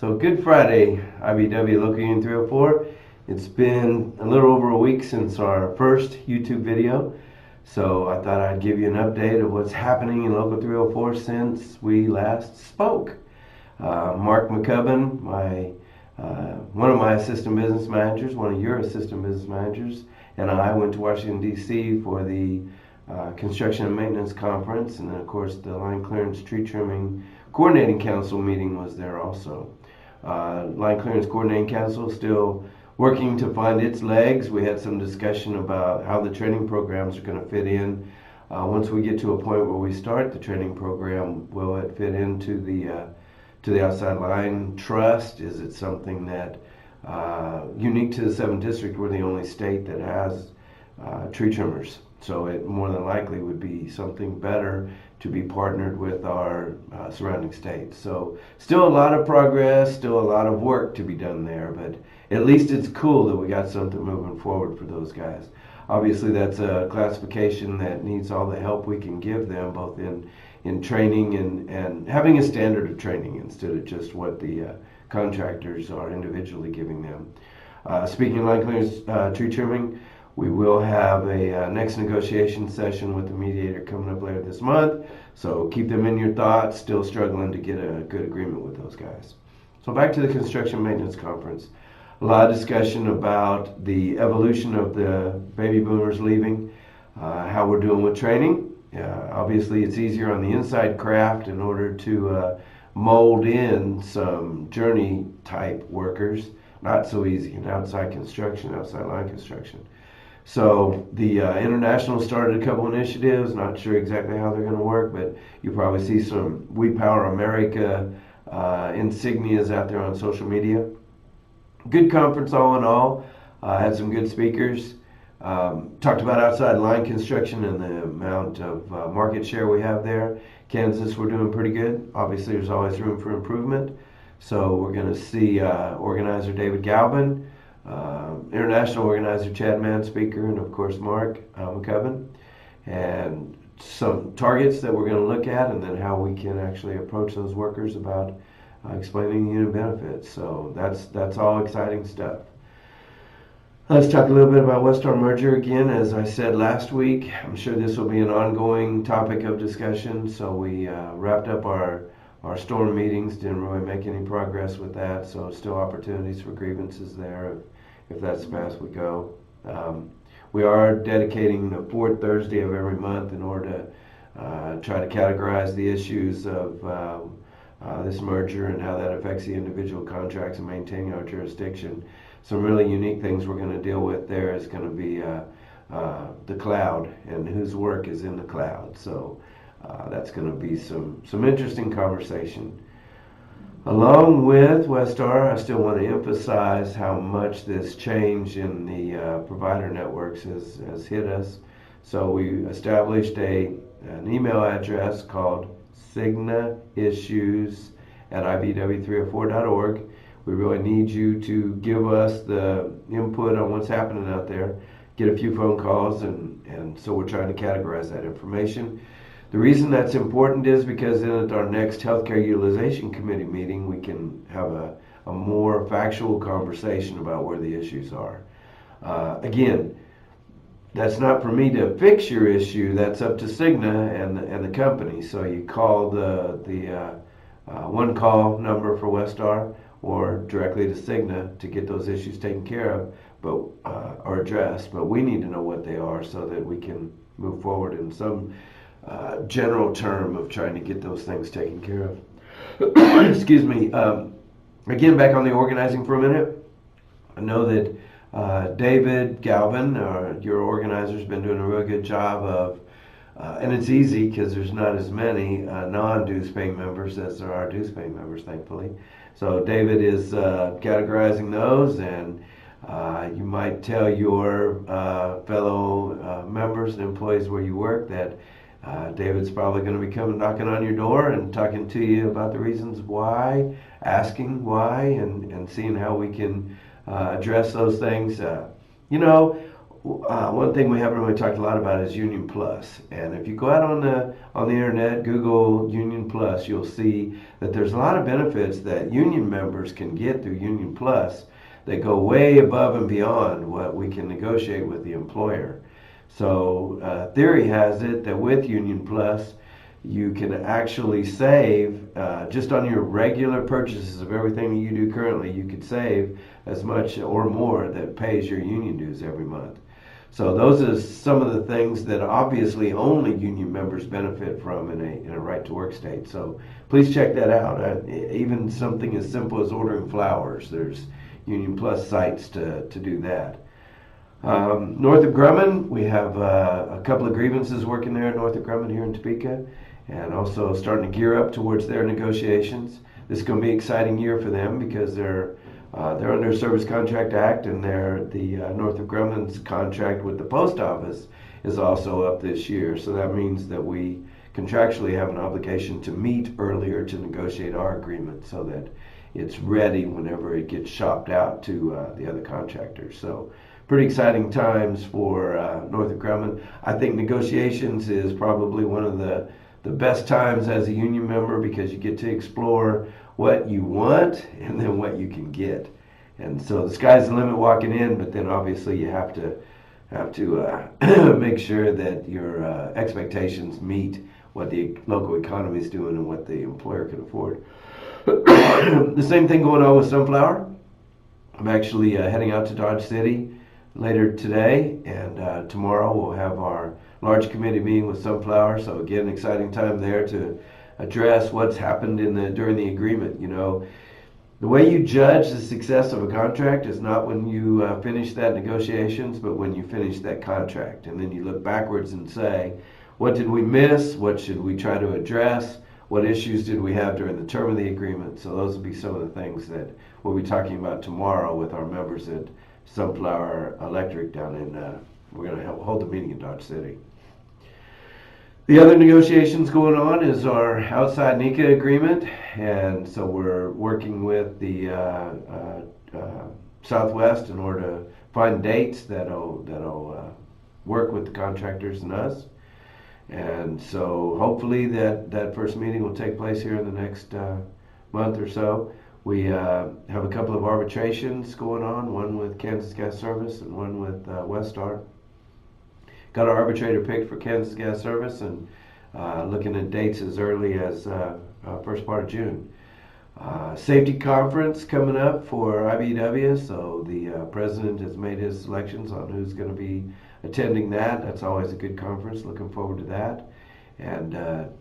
So Good Friday, IBEW Local Union 304. It's been a little over a week since our first YouTube video, so I thought I'd give you an update of what's happening in Local 304 since we last spoke. Mark McCubbin, one of my assistant business managers, one of your assistant business managers, and I went to Washington, D.C. for the Construction and Maintenance Conference, and then of course the Line Clearance Tree Trimming Coordinating Council meeting was there also. Line Clearance Coordinating Council is still working to find its legs. We had some discussion about how the training programs are going to fit in. Once we get to a point where we start the training program, will it fit into the outside line trust? Is it something that unique to the 7th District? We're the only state that has tree trimmers, so it more than likely would be something better to be partnered with our surrounding states. So still a lot of progress, still a lot of work to be done there, but at least it's cool that we got something moving forward for those guys. Obviously that's a classification that needs all the help we can give them, both in training and having a standard of training instead of just what the contractors are individually giving them. Speaking of line clearance tree trimming, we will have a next negotiation session with the mediator coming up later this month, so keep them in your thoughts. Still struggling to get a good agreement with those guys. So back to the Construction Maintenance Conference. A lot of discussion about the evolution of the baby boomers leaving, how we're doing with training. Obviously it's easier on the inside craft in order to mold in some journey type workers. Not so easy in outside construction, outside line construction. So the International started a couple initiatives, not sure exactly how they're going to work, but you probably see some We Power America insignias out there on social media. Good conference all in all, had some good speakers. Talked about outside line construction and the amount of market share we have there. Kansas, we're doing pretty good. Obviously there's always room for improvement. So we're going to see organizer David Galvin, international organizer Chad Mann, speaker, and of course Mark McCubbin, and some targets that we're going to look at, and then how we can actually approach those workers about explaining the unit benefits. So that's all exciting stuff. Let's talk a little bit about Westar merger again. As I said last week, I'm sure this will be an ongoing topic of discussion. So we wrapped up our storm meetings, didn't really make any progress with that, so still opportunities for grievances there if that's the path we go. We are dedicating the 4th Thursday of every month in order to try to categorize the issues of this merger and how that affects the individual contracts and maintaining our jurisdiction. Some really unique things we're going to deal with there is going to be the cloud and whose work is in the cloud. So that's going to be some interesting conversation. Along with Westar, I still want to emphasize how much this change in the provider networks has hit us. So we established an email address called signaissues@ibw304.org. We really need you to give us the input on what's happening out there, get a few phone calls, and so we're trying to categorize that information. The reason that's important is because then at our next Healthcare Utilization Committee meeting, we can have a more factual conversation about where the issues are. Again, that's not for me to fix your issue. That's up to Cigna and the company. So you call the one call number for Westar or directly to Cigna to get those issues taken care of, or addressed. But we need to know what they are so that we can move forward in some general term of trying to get those things taken care of. Excuse me. Again, back on the organizing for a minute. I know that David Galvin, your organizer, has been doing a really good job of, and it's easy because there's not as many non-dues paying members as there are dues paying members, thankfully. So David is categorizing those, and you might tell your fellow members and employees where you work that David's probably going to be coming knocking on your door and talking to you about the reasons why, asking why, and seeing how we can address those things. one thing we haven't really talked a lot about is Union Plus. And if you go out on the internet, Google Union Plus, you'll see that there's a lot of benefits that union members can get through Union Plus that go way above and beyond what we can negotiate with the employer. So theory has it that with Union Plus, you can actually save just on your regular purchases of everything that you do currently. You could save as much or more that pays your union dues every month. So those are some of the things that obviously only union members benefit from in a right to work state. So please check that out. Even something as simple as ordering flowers, there's Union Plus sites to do that. North of Grumman, we have a couple of grievances working there at North of Grumman here in Topeka, and also starting to gear up towards their negotiations. This is going to be an exciting year for them because they're under Service Contract Act, and the North of Grumman's contract with the post office is also up this year. So that means that we contractually have an obligation to meet earlier to negotiate our agreement so that it's ready whenever it gets shopped out to the other contractors. So pretty exciting times for North of Grumman. I think negotiations is probably one of the best times as a union member because you get to explore what you want and then what you can get. And so the sky's the limit walking in, but then obviously you have to make sure that your expectations meet what the local economy is doing and what the employer can afford. The same thing going on with Sunflower. I'm actually heading out to Dodge City later today, and tomorrow we'll have our large committee meeting with Sunflower. So again, exciting time there to address what's happened during the agreement. You know, the way you judge the success of a contract is not when you finish that negotiations, but when you finish that contract, and then you look backwards and say, what did we miss? What should we try to address? What issues did we have during the term of the agreement? So those will be some of the things that we'll be talking about tomorrow with our members at Sunflower Electric down in, we're going to hold the meeting in Dodge City. The other negotiations going on is our outside NECA agreement, and so we're working with the Southwest in order to find dates that'll work with the contractors and us. And so hopefully that first meeting will take place here in the next month or so. We have a couple of arbitrations going on, one with Kansas Gas Service and one with Westar. Got our arbitrator picked for Kansas Gas Service and looking at dates as early as first part of June. Safety conference coming up for IBEW, so the president has made his selections on who's going to be attending that. That's always a good conference. Looking forward to that. And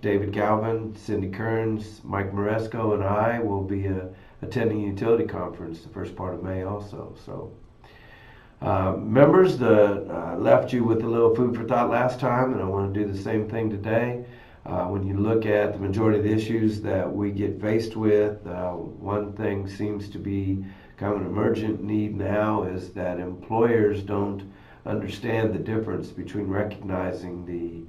David Galvin, Cindy Kearns, Mike Moresco, and I will be attending a utility conference the first part of May also. So members, left you with a little food for thought last time, and I want to do the same thing today. When you look at the majority of the issues that we get faced with, one thing seems to be kind of an emergent need now is that employers don't understand the difference between recognizing the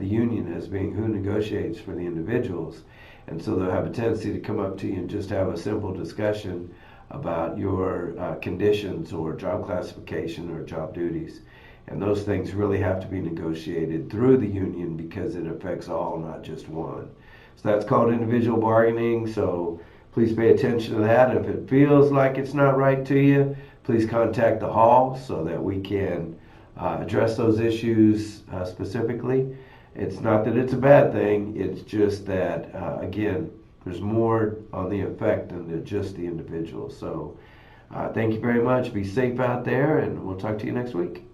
union as being who negotiates for the individuals. And so they'll have a tendency to come up to you and just have a simple discussion about your conditions or job classification or job duties. And those things really have to be negotiated through the union because it affects all, not just one. So that's called individual bargaining. So please pay attention to that. If it feels like it's not right to you, please contact the hall so that we can address those issues specifically. It's not that it's a bad thing, it's just that, again, there's more on the effect than just the individual. So thank you very much. Be safe out there, and we'll talk to you next week.